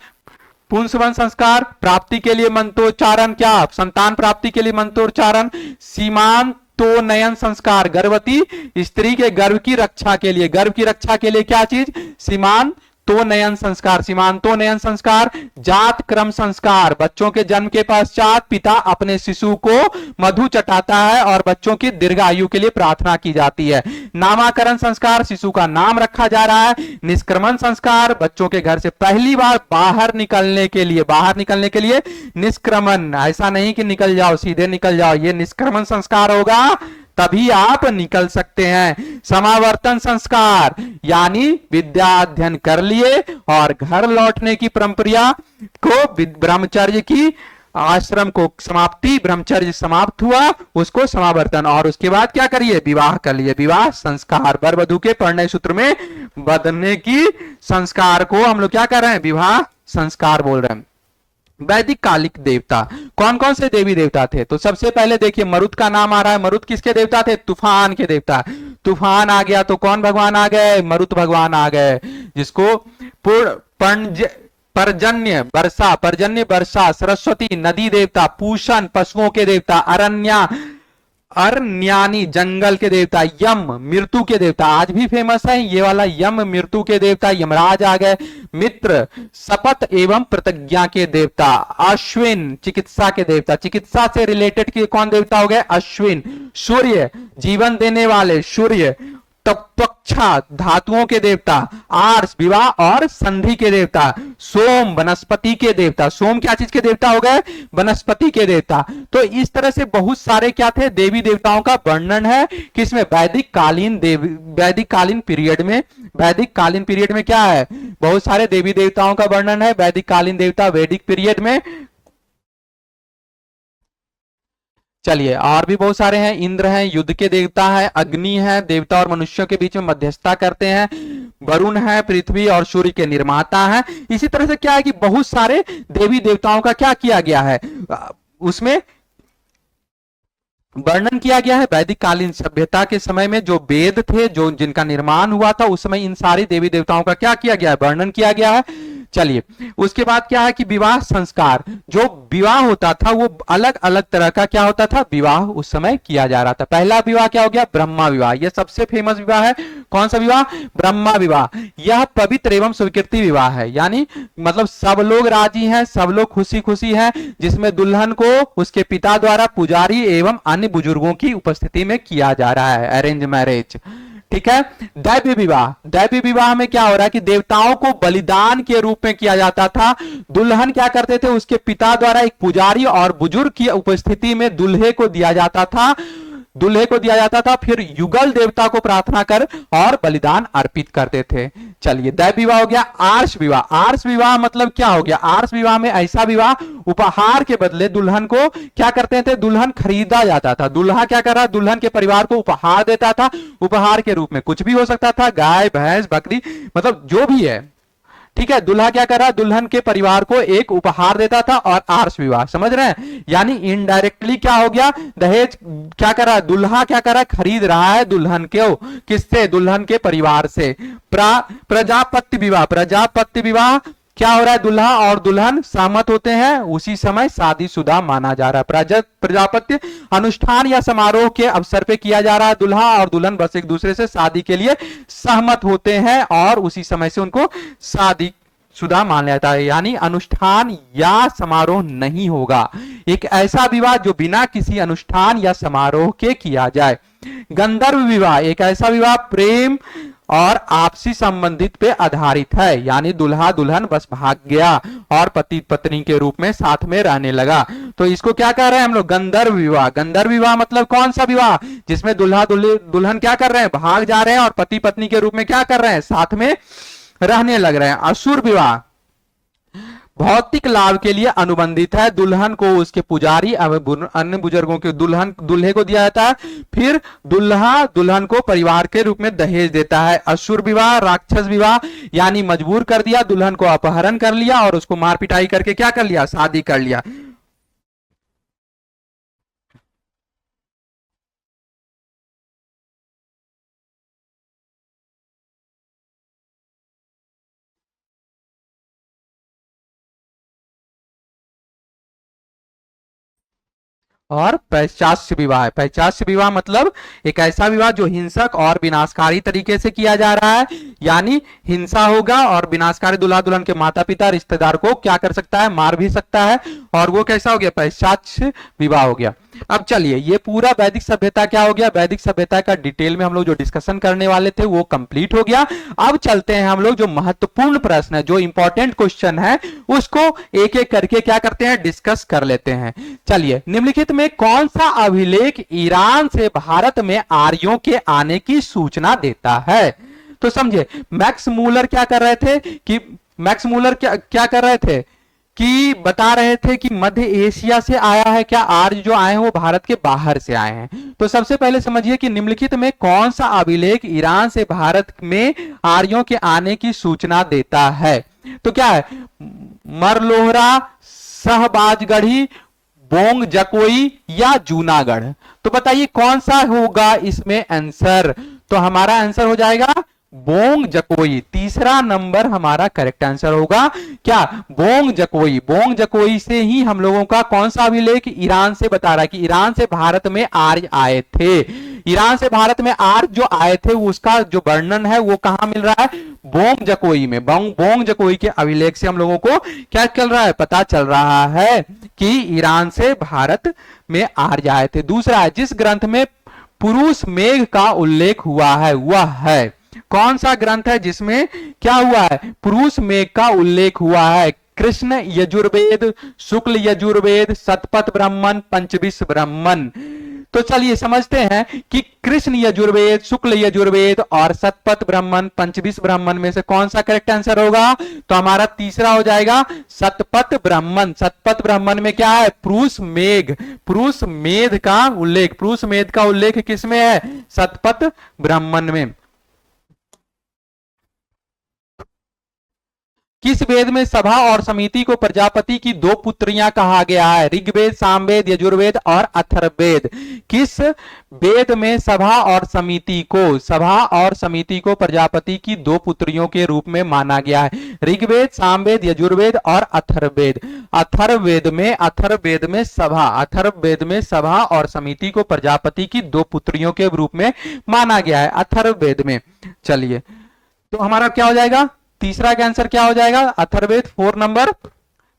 पुंसवन संस्कार, प्राप्ति के लिए मंत्रोच्चारण, क्या संतान प्राप्ति के लिए मंत्रोच्चारण। सीमांत तो नयन संस्कार, गर्भवती स्त्री के गर्भ की रक्षा के लिए, गर्भ की रक्षा के लिए क्या चीज, सीमांत तो नयन संस्कार, सीमांतो नयन संस्कार। जात क्रम संस्कार, बच्चों के जन्म के पश्चात पिता अपने शिशु को मधु चटाता है और बच्चों की दीर्घायु के लिए प्रार्थना की जाती है। नामाकरण संस्कार, शिशु का नाम रखा जा रहा है। निष्क्रमण संस्कार, बच्चों के घर से पहली बार बाहर निकलने के लिए निष्क्रमण, ऐसा नहीं कि निकल जाओ, सीधे निकल जाओ, ये निष्क्रमण संस्कार होगा तभी आप निकल सकते हैं। समावर्तन संस्कार, यानी विद्या अध्ययन कर लिए और घर लौटने की परंपरा को, ब्रह्मचर्य की आश्रम को समाप्ति, ब्रह्मचर्य समाप्त हुआ, उसको समावर्तन। और उसके बाद क्या करिए, विवाह कर लिए, विवाह संस्कार। वर वधू के परिणय सूत्र में बंधने की संस्कार को हम लोग क्या कर रहे हैं, विवाह संस्कार बोल रहे हैं। वैदिक कालिक देवता, कौन कौन से देवी देवता थे, तो सबसे पहले देखिए मरुत का नाम आ रहा है। मरुत किसके देवता थे, तूफान के देवता। तूफान आ गया तो कौन भगवान आ गए? मरुत भगवान आ गए, जिसको पर्जन्य वर्षा, सरस्वती नदी देवता, पूषण पशुओं के देवता, अरण्यानी जंगल के देवता, यम मृत्यु के देवता, आज भी फेमस है ये वाला यम, मृत्यु के देवता यमराज आ गए, मित्र शपथ एवं प्रतिज्ञा के देवता, अश्विन चिकित्सा के देवता, चिकित्सा से रिलेटेड के कौन देवता हो गए? अश्विन, सूर्य जीवन देने वाले सूर्य, त्वक्षा धातुओं के देवता, आर्स विवाह और संधि के देवता, सोम वनस्पति के देवता, सोम क्या चीज के देवता हो गए? वनस्पति के देवता। तो इस तरह से बहुत सारे क्या थे? देवी देवताओं का वर्णन है किसमें? वैदिक कालीन पीरियड में। वैदिक कालीन पीरियड में क्या है? बहुत सारे देवी देवताओं का वर्णन है वैदिक कालीन देवता वैदिक पीरियड में। चलिए और भी बहुत सारे हैं, इंद्र हैं युद्ध के देवता है, अग्नि है देवता और मनुष्यों के बीच में मध्यस्थता करते हैं, वरुण है पृथ्वी और सूर्य के निर्माता है। इसी तरह से क्या है कि बहुत सारे देवी देवताओं का क्या किया गया है? उसमें वर्णन किया गया है। वैदिक कालीन सभ्यता के समय में जो वेद थे, जो जिनका निर्माण हुआ था, उस समय इन सारी देवी देवताओं का क्या किया गया है? वर्णन किया गया है। चलिए उसके बाद क्या है कि विवाह संस्कार, जो विवाह होता था वो अलग अलग तरह का क्या होता था? विवाह उस समय किया जा रहा था। पहला विवाह क्या हो गया? ब्रह्मा विवाह, यह सबसे फेमस विवाह है। कौन सा विवाह? ब्रह्मा विवाह। यह पवित्र एवं स्वीकृति विवाह है, यानी मतलब सब लोग राजी हैं, सब लोग खुशी खुशी हैं, जिसमें दुल्हन को उसके पिता द्वारा पुजारी एवं अन्य बुजुर्गों की उपस्थिति में किया जा रहा है, अरेंज मैरिज। ठीक है। दैव्य विवाह, दैव्य विवाह में क्या हो रहा है कि देवताओं को बलिदान के रूप में किया जाता था। दुल्हन क्या करते थे? उसके पिता द्वारा एक पुजारी और बुजुर्ग की उपस्थिति में दूल्हे को दिया जाता था, फिर युगल देवता को प्रार्थना कर और बलिदान अर्पित करते थे। चलिए दैव विवाह हो गया। आर्ष विवाह, आर्ष विवाह मतलब क्या हो गया? आर्ष विवाह में ऐसा विवाह, उपहार के बदले दुल्हन को क्या करते थे? दुल्हन खरीदा जाता था। दुल्हा क्या कर रहा? दुल्हन के परिवार को उपहार देता था। उपहार के रूप में कुछ भी हो सकता था, गाय भैंस बकरी, मतलब जो भी है। ठीक है। दुल्हा क्या कर रहा है? दुल्हन के परिवार को एक उपहार देता था। और आर्ष विवाह, समझ रहे हैं? यानी इनडायरेक्टली क्या हो गया? दहेज क्या कर रहा है? दुल्हा क्या कर रहा है? खरीद रहा है दुल्हन को। किससे? दुल्हन के परिवार से। प्रजापत्य विवाह, प्रजापत्य विवाह क्या हो रहा है? दुल्हा और दुल्हन सहमत होते हैं, उसी समय शादीशुदा माना जा रहा है। प्रजापत्य अनुष्ठान या समारोह के अवसर पे किया जा रहा है। दुल्हा और दुल्हन बस एक दूसरे से शादी के लिए सहमत होते हैं और उसी समय से उनको शादीशुदा मान जाता है, यानी अनुष्ठान या समारोह नहीं होगा। एक ऐसा विवाह जो बिना किसी अनुष्ठान या समारोह के किया जाए। गंधर्व विवाह, एक ऐसा विवाह प्रेम और आपसी संबंधित पे आधारित है, यानी दुल्हा दुल्हन बस भाग गया और पति पत्नी के रूप में साथ में रहने लगा, तो इसको क्या कह रहे हैं हम लोग? गंधर्व विवाह। गंधर्व विवाह मतलब कौन सा विवाह? जिसमें दुल्हा दुल्हन क्या कर रहे हैं? भाग जा रहे हैं और पति पत्नी के रूप में क्या कर रहे हैं? साथ में रहने लग रहे हैं। असुर विवाह भौतिक लाभ के लिए अनुबंधित है। दुल्हन को उसके पुजारी अन्य बुजुर्गों के दूल्हे को दिया जाता है, फिर दुल्हा दुल्हन को परिवार के रूप में दहेज देता है। असुर विवाह, राक्षस विवाह, यानी मजबूर कर दिया, दुल्हन को अपहरण कर लिया और उसको मार पिटाई करके क्या कर लिया? शादी कर लिया। और पैशाच्य विवाह है। पैशाच्य विवाह मतलब एक ऐसा विवाह जो हिंसक और विनाशकारी तरीके से किया जा रहा है, यानी हिंसा होगा और विनाशकारी, दुल्हा दुल्हन के माता पिता रिश्तेदार को क्या कर सकता है? मार भी सकता है, और वो कैसा हो गया? पैशाच्य विवाह हो गया। अब चलिए ये पूरा वैदिक सभ्यता क्या हो गया? वैदिक सभ्यता का डिटेल में हम लोग जो डिस्कशन करने वाले थे वो कंप्लीट हो गया। अब चलते हैं हम लोग जो महत्वपूर्ण प्रश्न है, जो इंपॉर्टेंट क्वेश्चन है, उसको एक एक करके क्या करते हैं? डिस्कस कर लेते हैं। चलिए निम्नलिखित में कौन सा अभिलेख ईरान से भारत में आर्यों के आने की सूचना देता है? तो समझे, मैक्स मूलर क्या कर रहे थे कि मैक्स मूलर क्या कर रहे थे कि बता रहे थे कि मध्य एशिया से आया है। क्या आर्य जो आए हैं वो भारत के बाहर से आए हैं? तो सबसे पहले समझिए कि निम्नलिखित में कौन सा अभिलेख ईरान से भारत में आर्यों के आने की सूचना देता है? तो क्या है? मरलोहरा, सहबाजगढ़ी, बोंग जकोई या जूनागढ़? तो बताइए कौन सा होगा इसमें आंसर? तो हमारा आंसर हो जाएगा बोंग जकोई। तीसरा नंबर हमारा करेक्ट आंसर होगा क्या, बोंग जकोई। बोंग जकोई से ही हम लोगों का कौन सा अभिलेख ईरान से बता रहा है कि ईरान से भारत में आर्य आए थे। ईरान से भारत में आर्य जो आए थे उसका जो वर्णन है वो कहां मिल रहा है, बोंग जकोई में। बोंग जकोई के अभिलेख से हम लोगों को क्या चल रहा है, पता चल रहा है कि ईरान से भारत में आर्य आए थे। दूसरा है जिस ग्रंथ में पुरुष मेघ का उल्लेख हुआ है वह है, कौन सा ग्रंथ है जिसमें क्या हुआ है, पुरुष मेघ का उल्लेख हुआ है। कृष्ण यजुर्वेद, शुक्ल यजुर्वेद, शतपथ ब्राह्मण, पंचविश ब्राह्मण। तो चलिए समझते हैं कि कृष्ण यजुर्वेद, शुक्ल यजुर्वेद और शतपथ ब्राह्मण, पंचविश ब्राह्मण में से कौन सा करेक्ट आंसर होगा, तो हमारा तीसरा हो जाएगा शतपथ ब्राह्मण। शतपथ ब्राह्मण में क्या है, पुरुष मेघ, पुरुष मेध का उल्लेख, पुरुष मेध का उल्लेख किसमें है, शतपथ ब्राह्मण में। किस वेद में सभा और समिति को प्रजापति की दो पुत्रियां कहा गया है, ऋग्वेद, सामवेद, यजुर्वेद और अथर्ववेद। किस वेद में सभा और समिति को प्रजापति की दो पुत्रियों के रूप में माना गया है, ऋग्वेद, सामवेद, यजुर्वेद और अथर्ववेद। अथर्ववेद में सभा और समिति को प्रजापति की दो पुत्रियों के रूप में माना गया है, अथर्ववेद में। चलिए तो हमारा क्या हो जाएगा, तीसरा का आंसर क्या हो जाएगा, अथर्ववेद। 4 नंबर।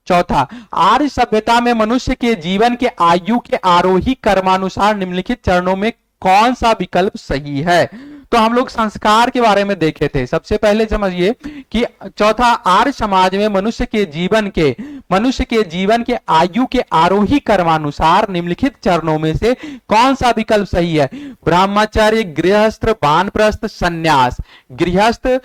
चौथा, आर्य सभ्यता में मनुष्य के जीवन के आयु के आरोही कर्मानुसार निम्नलिखित चरणों में कौन सा विकल्प सही है। तो हम लोग संस्कार के बारे में देखे थे। सबसे पहले समझिए कि चौथा, आर्य समाज में मनुष्य के जीवन के आयु के आरोही कर्मानुसार निम्नलिखित चरणों में से कौन सा विकल्प सही है, ब्रह्मचर्य, गृहस्थ, वानप्रस्थ, संन्यास। गृहस्थ,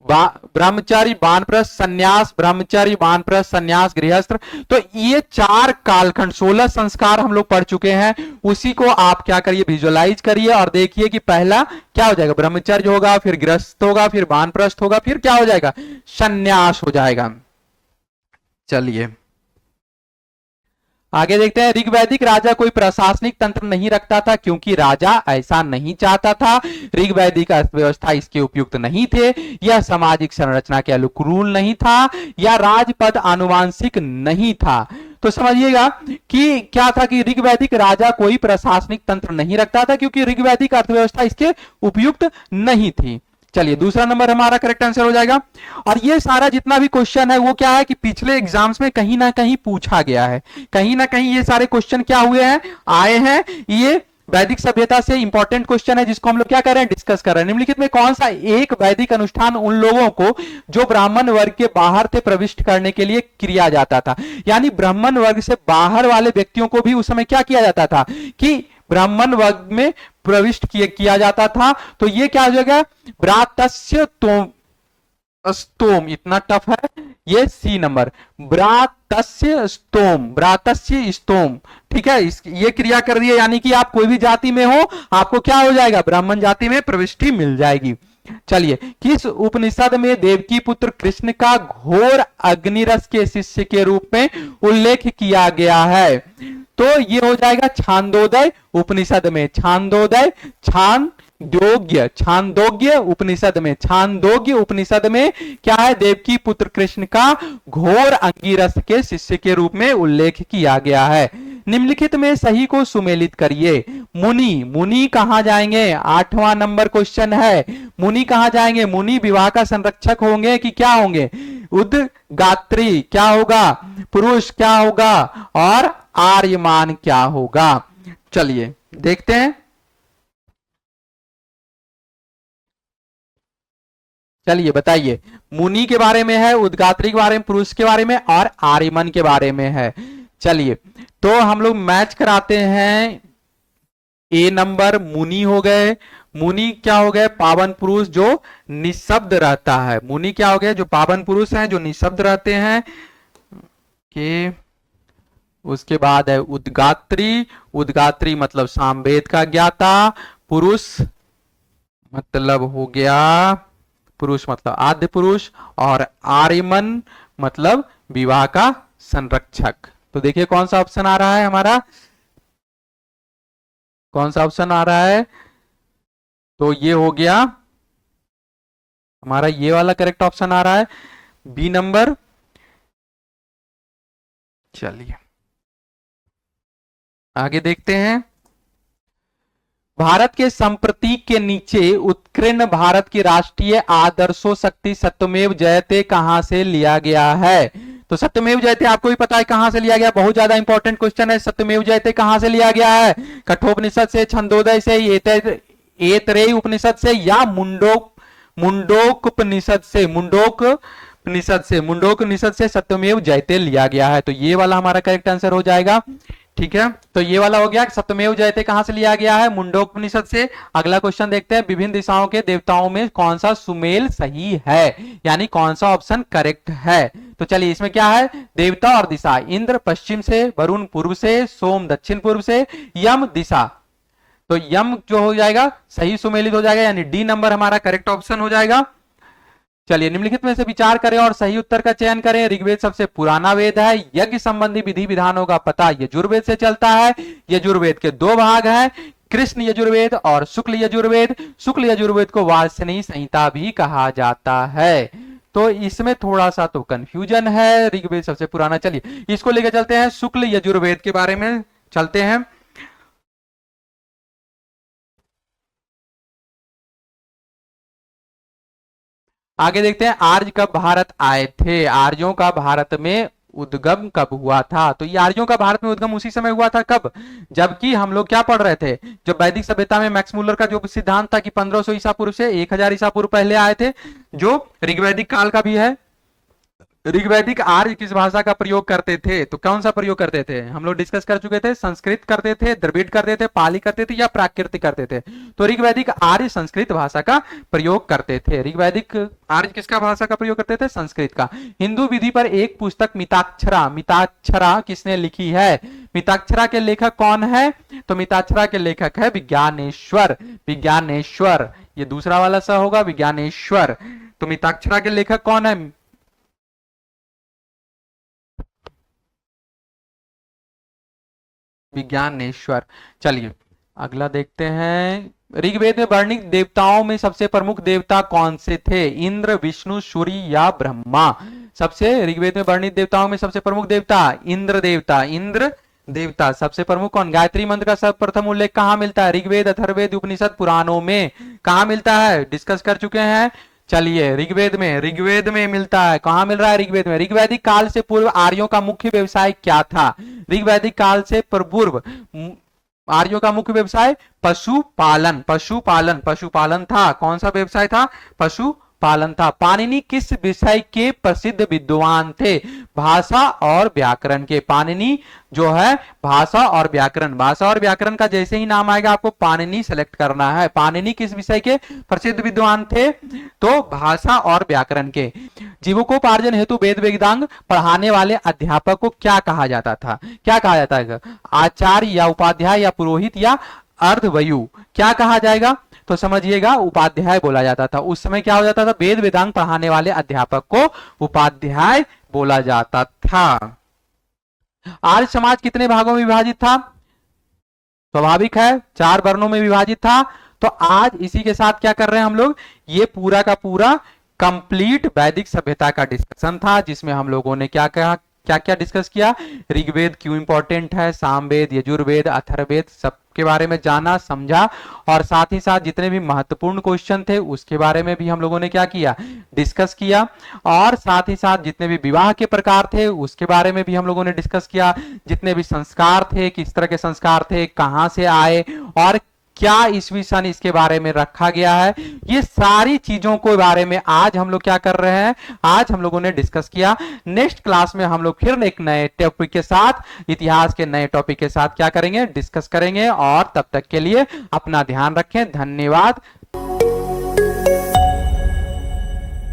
ब्रह्मचारी, वानप्रस्थ, संन्यास, ब्रह्मचारी, वानप्रस्थ, संन्यास, गृहस्थ। तो ये 4 कालखंड 16 संस्कार हम लोग पढ़ चुके हैं। उसी को आप क्या करिए, विजुअलाइज करिए और देखिए कि पहला क्या हो जाएगा, ब्रह्मचर्य होगा, फिर गृहस्थ होगा, फिर वानप्रस्थ होगा, फिर क्या हो जाएगा, संन्यास हो जाएगा। चलिए आगे देखते हैं। ऋग्वैदिक राजा कोई प्रशासनिक तंत्र नहीं रखता था क्योंकि राजा ऐसा नहीं चाहता था, ऋग्वैदिक अर्थव्यवस्था इसके उपयुक्त नहीं थे, यह सामाजिक संरचना के अनुकूल नहीं था, या राजपद आनुवांशिक नहीं था। तो समझिएगा कि क्या था कि ऋग्वैदिक राजा कोई प्रशासनिक तंत्र नहीं रखता था क्योंकि ऋग्वैदिक अर्थव्यवस्था इसके उपयुक्त नहीं थी। चलिए दूसरा नंबर हमारा करेक्ट आंसर हो जाएगा। और ये सारा जितना भी क्वेश्चन है वो क्या है कि पिछले एग्जाम्स में कहीं ना कहीं पूछा गया है, कहीं ना कहीं ये सारे क्वेश्चन क्या हुए हैं, आए हैं। ये वैदिक सभ्यता से इंपॉर्टेंट क्वेश्चन है जिसको हम लोग क्या कर रहे हैं, डिस्कस कर रहे हैं। निम्नलिखित में कौन सा एक वैदिक अनुष्ठान उन लोगों को जो ब्राह्मण वर्ग के बाहर थे प्रविष्ट करने के लिए किया जाता था, यानी ब्राह्मण वर्ग से बाहर वाले व्यक्तियों को भी उस समय क्या किया जाता था कि ब्राह्मण वर्ग में प्रविष्ट किया जाता था। तो ये क्या हो जाएगा, ब्रातस्य स्तोम, इतना टफ है ये, सी नंबर, ब्रातस्य स्तोम। ठीक है, ये क्रिया कर दिए, यानी कि आप कोई भी जाति में हो आपको क्या हो जाएगा, ब्राह्मण जाति में प्रविष्टि मिल जाएगी। चलिए, किस उपनिषद में देवकी पुत्र कृष्ण का घोर अग्निरस के शिष्य के रूप में उल्लेख किया गया है, तो ये हो जाएगा छांदोदय उपनिषद में। छांदोग्य उपनिषद में क्या है, देवकी पुत्र कृष्ण का घोर अंगिरस के शिष्य के रूप में उल्लेख किया गया है। निम्नलिखित में सही को सुमेलित करिए। मुनि कहां जाएंगे, 8वां नंबर क्वेश्चन है। मुनि कहां जाएंगे, मुनि विवाह का संरक्षक होंगे कि क्या होंगे, उद्गात्री क्या होगा, पुरुष क्या होगा, और आर्यमान क्या होगा। चलिए देखते हैं। चलिए बताइए, मुनि के बारे में है, उद्गात्री के बारे में, पुरुष के बारे में और आर्यमन के बारे में है। चलिए तो हम लोग मैच कराते हैं। ए नंबर मुनि हो गए, मुनि क्या हो गए, पावन पुरुष जो निशब्द रहता है। मुनि क्या हो गए, जो पावन पुरुष हैं जो निशब्द रहते हैं के। उसके बाद है उद्गात्री मतलब सामवेद का ज्ञाता, पुरुष मतलब हो गया, पुरुष मतलब आद्य पुरुष, और आर्यमन मतलब विवाह का संरक्षक। तो देखिए कौन सा ऑप्शन आ रहा है हमारा, कौन सा ऑप्शन आ रहा है, तो ये हो गया हमारा, ये वाला करेक्ट ऑप्शन आ रहा है बी नंबर। चलिए आगे देखते हैं। भारत के संप्रतीक के नीचे उत्कीर्ण भारत की राष्ट्रीय आदर्शो शक्ति सत्यमेव जयते कहां से लिया गया है? तो सत्यमेव जयते आपको भी पता है कहां से लिया गया, बहुत ज्यादा इंपॉर्टेंट क्वेश्चन है। सत्यमेव जयते कहां से लिया गया है? कठोपनिषद से, छंदोदय से, ऐतरेय उपनिषद से, या मुंडोकपनिषद से? मुंडोकपनिषद से सत्यमेव जयते लिया गया है। तो ये वाला हमारा करेक्ट आंसर हो जाएगा। ठीक है, तो ये वाला हो गया। सत्यमेव जयते कहां से लिया गया है? मुंडोकपनिषद से। अगला क्वेश्चन देखते हैं, विभिन्न दिशाओं के देवताओं में कौन सा सुमेल सही है, यानी कौन सा ऑप्शन करेक्ट है? तो चलिए इसमें क्या है, देवता और दिशा, इंद्र पश्चिम से, वरुण पूर्व से, सोम दक्षिण पूर्व से, यम दिशा। तो यम जो हो जाएगा सही सुमेलित हो जाएगा, यानी डी नंबर हमारा करेक्ट ऑप्शन हो जाएगा। चलिए निम्नलिखित में से विचार करें और सही उत्तर का चयन करें। ऋग्वेद सबसे पुराना वेद है। यज्ञ संबंधी विधि विधानों का पता यजुर्वेद से चलता है। यजुर्वेद के दो भाग हैं, कृष्ण यजुर्वेद और शुक्ल यजुर्वेद। शुक्ल यजुर्वेद को वार्ष्णेय संहिता भी कहा जाता है। तो इसमें थोड़ा सा तो कंफ्यूजन है, ऋग्वेद सबसे पुराना। चलिए इसको लेकर चलते हैं, शुक्ल यजुर्वेद के बारे में चलते हैं। आगे देखते हैं, आर्य कब भारत आए थे? आर्यों का भारत में उद्गम कब हुआ था? तो ये आर्यों का भारत में उद्गम उसी समय हुआ था, कब? जबकि हम लोग क्या पढ़ रहे थे, जो वैदिक सभ्यता में मैक्स मुलर का जो सिद्धांत था कि 1500 ईसा पूर्व से 1000 ईसा पूर्व पहले आए थे, जो ऋग्वैदिक काल का भी है। ऋग्वैदिक आर्य किस भाषा का प्रयोग करते थे? तो कौन सा प्रयोग करते थे? हम लोग डिस्कस कर चुके थे, संस्कृत करते थे, द्रविड़ करते थे, पाली करते थे, या प्राकृतिक करते थे? तो ऋग्वैदिक आर्य संस्कृत भाषा का प्रयोग करते थे। ऋग्वैदिक आर्य किसका भाषा का प्रयोग करते थे? संस्कृत का। हिंदू विधि पर एक पुस्तक मिताक्षरा किसने लिखी है? मिताक्षरा के लेखक कौन है? तो मिताक्षरा के लेखक है विज्ञानेश्वर। ये दूसरा वाला सा होगा, विज्ञानेश्वर। तो मिताक्षरा के लेखक कौन है? विज्ञानेश्वर। चलिए अगला देखते हैं, ऋग्वेद में वर्णित देवताओं में सबसे प्रमुख देवता कौन से थे? इंद्र, विष्णु, सूर्य या ब्रह्मा? सबसे ऋग्वेद में वर्णित देवताओं में सबसे प्रमुख देवता इंद्र देवता सबसे प्रमुख कौन? गायत्री मंत्र का सर्वप्रथम उल्लेख कहां मिलता है? ऋग्वेद, अथर्ववेद, उपनिषद, पुराणों में कहां मिलता है? डिस्कस कर चुके हैं। चलिए ऋग्वेद में मिलता है। कहां मिल रहा है? ऋग्वेद में। ऋग्वैदिक काल से पूर्व आर्यों का मुख्य व्यवसाय क्या था? ऋग्वैदिक काल से पूर्व आर्यों का मुख्य व्यवसाय पशुपालन था। कौन सा व्यवसाय था? पशुपालन था। पाणिनि किस विषय के प्रसिद्ध विद्वान थे? भाषा और व्याकरण के। पाणिनि जो है भाषा और व्याकरण का जैसे ही नाम आएगा आपको पाणिनि सेलेक्ट करना है। पाणिनि किस विषय के प्रसिद्ध विद्वान थे? तो भाषा और व्याकरण के। जीविकोपार्जन हेतु वेद वेदांग पढ़ाने वाले अध्यापक को क्या कहा जाता था? आचार्य या उपाध्याय या पुरोहित या अर्धवयु? क्या कहा जाएगा? तो समझिएगा उपाध्याय बोला जाता था। उस समय क्या हो जाता था? वेद वेदांग पढ़ाने वाले अध्यापक को उपाध्याय बोला जाता था। आर्य समाज कितने भागों में विभाजित था? स्वाभाविक है 4 वर्णों में विभाजित था। तो आज इसी के साथ क्या कर रहे हैं हम लोग, ये पूरा का पूरा कंप्लीट वैदिक सभ्यता का डिस्कशन था, जिसमें हम लोगों ने क्या क्या डिस्कस किया, ऋग्वेद क्यों इंपॉर्टेंट है, सामवेद, यजुर्वेद, अथर्ववेद सबके बारे में जाना समझा, और साथ ही साथ जितने भी महत्वपूर्ण क्वेश्चन थे उसके बारे में भी हम लोगों ने क्या किया, डिस्कस किया, और साथ ही साथ जितने भी विवाह के प्रकार थे उसके बारे में भी हम लोगों ने डिस्कस किया, जितने भी संस्कार थे, किस तरह के संस्कार थे, कहां से आए और क्या ईस्वी सन इसके बारे में रखा गया है, ये सारी चीजों के बारे में आज हम लोग क्या कर रहे हैं, आज हम लोगों ने डिस्कस किया। नेक्स्ट क्लास में हम लोग फिर एक नए टॉपिक के साथ, इतिहास के नए टॉपिक के साथ क्या करेंगे, डिस्कस करेंगे। और तब तक के लिए अपना ध्यान रखें। धन्यवाद।